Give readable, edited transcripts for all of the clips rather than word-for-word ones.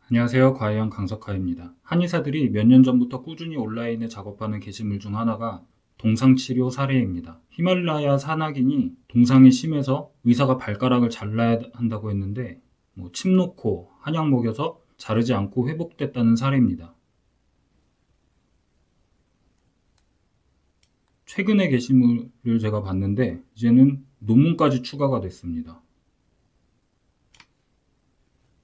안녕하세요. 과외형 강석하입니다. 한의사들이 몇 년 전부터 꾸준히 온라인에 작업하는 게시물 중 하나가 동상치료 사례입니다. 히말라야 산악인이 동상이 심해서 의사가 발가락을 잘라야 한다고 했는데 침 놓고 한약 먹여서 자르지 않고 회복됐다는 사례입니다. 최근에 게시물을 제가 봤는데 이제는 논문까지 추가가 됐습니다.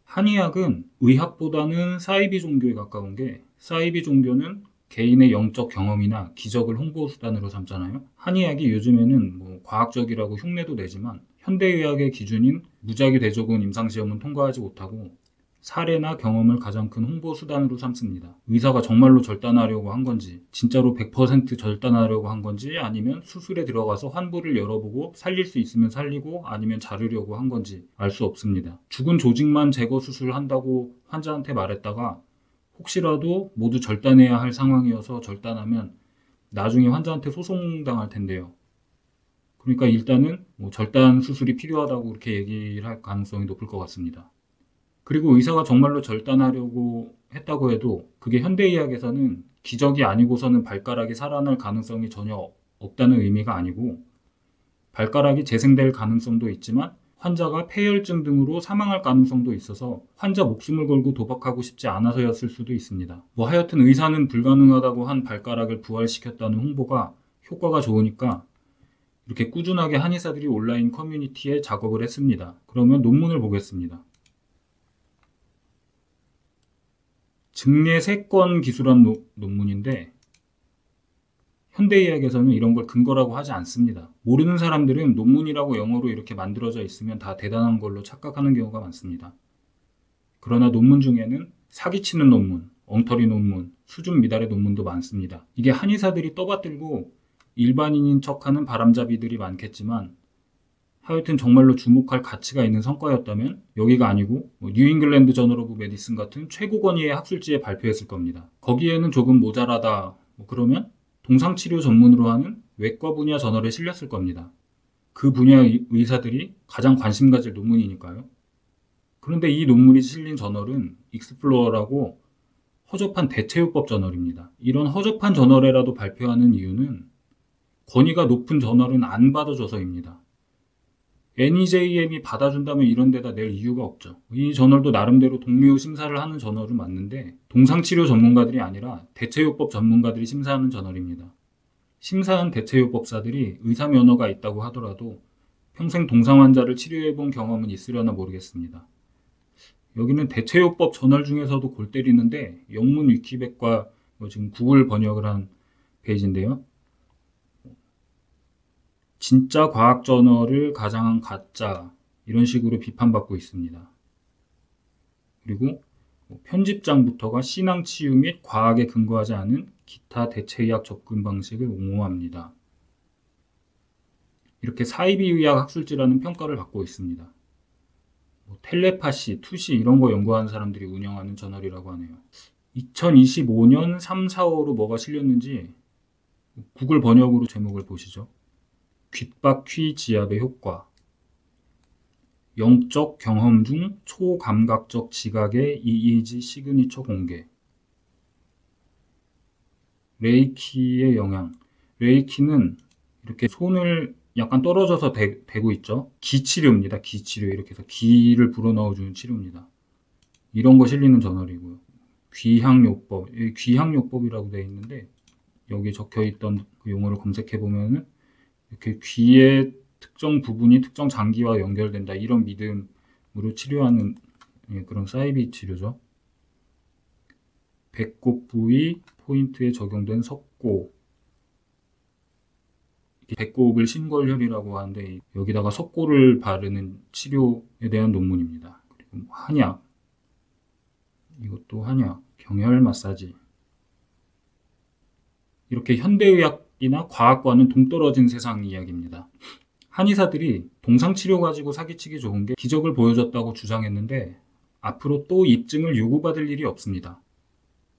한의학은 의학보다는 사이비 종교에 가까운 게, 사이비 종교는 개인의 영적 경험이나 기적을 홍보 수단으로 삼잖아요. 한의학이 요즘에는 과학적이라고 흉내도 내지만 현대의학의 기준인 무작위 대조군 임상시험은 통과하지 못하고 사례나 경험을 가장 큰 홍보 수단으로 삼습니다. 의사가 정말로 절단하려고 한 건지, 진짜로 100% 절단하려고 한 건지, 아니면 수술에 들어가서 환부를 열어보고 살릴 수 있으면 살리고 아니면 자르려고 한 건지 알 수 없습니다. 죽은 조직만 제거 수술한다고 환자한테 말했다가 혹시라도 모두 절단해야 할 상황이어서 절단하면 나중에 환자한테 소송당할 텐데요. 그러니까 일단은 절단 수술이 필요하다고 그렇게 얘기를 할 가능성이 높을 것 같습니다. 그리고 의사가 정말로 절단하려고 했다고 해도 그게 현대의학에서는 기적이 아니고서는 발가락이 살아날 가능성이 전혀 없다는 의미가 아니고, 발가락이 재생될 가능성도 있지만 환자가 폐혈증 등으로 사망할 가능성도 있어서 환자 목숨을 걸고 도박하고 싶지 않아서였을 수도 있습니다. 하여튼 의사는 불가능하다고 한 발가락을 부활시켰다는 홍보가 효과가 좋으니까 이렇게 꾸준하게 한의사들이 온라인 커뮤니티에 작업을 했습니다. 그러면 논문을 보겠습니다. 증례세권 기술학 논문인데 현대의학에서는 이런 걸 근거라고 하지 않습니다. 모르는 사람들은 논문이라고 영어로 이렇게 만들어져 있으면 다 대단한 걸로 착각하는 경우가 많습니다. 그러나 논문 중에는 사기치는 논문, 엉터리 논문, 수준 미달의 논문도 많습니다. 이게 한의사들이 떠받들고 일반인인 척하는 바람잡이들이 많겠지만 하여튼 정말로 주목할 가치가 있는 성과였다면 여기가 아니고 뉴잉글랜드 저널 오브 메디슨 같은 최고 권위의 학술지에 발표했을 겁니다. 거기에는 조금 모자라다 그러면 동상치료 전문으로 하는 외과 분야 저널에 실렸을 겁니다. 그 분야 의사들이 가장 관심 가질 논문이니까요. 그런데 이 논문이 실린 저널은 익스플로어라고 허접한 대체요법 저널입니다. 이런 허접한 저널에라도 발표하는 이유는 권위가 높은 저널은 안 받아줘서입니다. NEJM이 받아준다면 이런 데다 낼 이유가 없죠. 이 저널도 나름대로 동료 심사를 하는 저널은 맞는데 동상치료 전문가들이 아니라 대체요법 전문가들이 심사하는 저널입니다. 심사한 대체요법사들이 의사 면허가 있다고 하더라도 평생 동상 환자를 치료해본 경험은 있으려나 모르겠습니다. 여기는 대체요법 저널 중에서도 골 때리는데 영문 위키백과 지금 구글 번역을 한 페이지인데요. 진짜 과학 저널을 가장한 가짜, 이런 식으로 비판받고 있습니다. 그리고 편집장부터가 신앙 치유 및 과학에 근거하지 않은 기타 대체의학 접근 방식을 옹호합니다. 이렇게 사이비의학 학술지라는 평가를 받고 있습니다. 텔레파시, 투시 이런 거 연구하는 사람들이 운영하는 저널이라고 하네요. 2025년 3, 4호로 뭐가 실렸는지 구글 번역으로 제목을 보시죠. 귓바퀴 지압의 효과, 영적 경험 중 초감각적 지각의 EEG 시그니처 공개, 레이키의 영향. 레이키는 이렇게 손을 약간 떨어져서 대고 있죠. 기치료입니다. 기치료. 이렇게 해서 기를 불어넣어주는 치료입니다. 이런 거 실리는 저널이고요. 귀향요법, 귀향요법이라고 되어 있는데 여기 적혀있던 그 용어를 검색해보면은 이렇게 귀의 특정 부분이 특정 장기와 연결된다, 이런 믿음으로 치료하는 그런 사이비 치료죠. 배꼽 부위 포인트에 적용된 석고, 배꼽을 신골혈이라고 하는데 여기다가 석고를 바르는 치료에 대한 논문입니다. 그리고 한약, 이것도 한약, 경혈 마사지. 이렇게 현대의학이나 과학과는 동떨어진 세상 이야기입니다. 한의사들이 동상치료 가지고 사기치기 좋은 게 기적을 보여줬다고 주장했는데 앞으로 또 입증을 요구받을 일이 없습니다.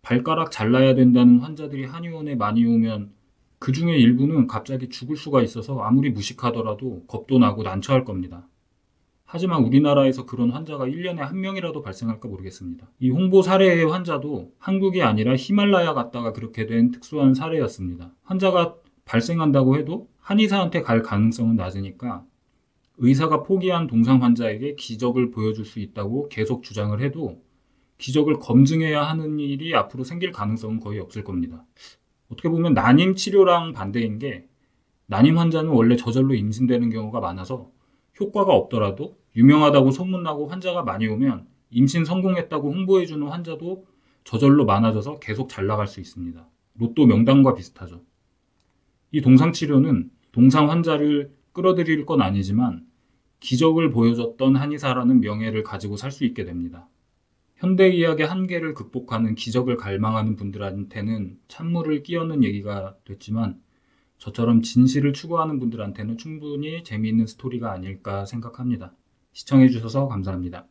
발가락 잘라야 된다는 환자들이 한의원에 많이 오면 그 중에 일부는 갑자기 죽을 수가 있어서 아무리 무식하더라도 겁도 나고 난처할 겁니다. 하지만 우리나라에서 그런 환자가 1년에 한 명이라도 발생할까 모르겠습니다. 이 홍보 사례의 환자도 한국이 아니라 히말라야 갔다가 그렇게 된 특수한 사례였습니다. 환자가 발생한다고 해도 한의사한테 갈 가능성은 낮으니까 의사가 포기한 동상 환자에게 기적을 보여줄 수 있다고 계속 주장을 해도 기적을 검증해야 하는 일이 앞으로 생길 가능성은 거의 없을 겁니다. 어떻게 보면 난임 치료랑 반대인 게, 난임 환자는 원래 저절로 임신되는 경우가 많아서 효과가 없더라도 유명하다고 소문나고 환자가 많이 오면 임신 성공했다고 홍보해주는 환자도 저절로 많아져서 계속 잘 나갈 수 있습니다. 로또 명당과 비슷하죠. 이 동상치료는 동상 환자를 끌어들일 건 아니지만 기적을 보여줬던 한의사라는 명예를 가지고 살 수 있게 됩니다. 현대의학의 한계를 극복하는 기적을 갈망하는 분들한테는 찬물을 끼얹는 얘기가 됐지만, 저처럼 진실을 추구하는 분들한테는 충분히 재미있는 스토리가 아닐까 생각합니다. 시청해주셔서 감사합니다.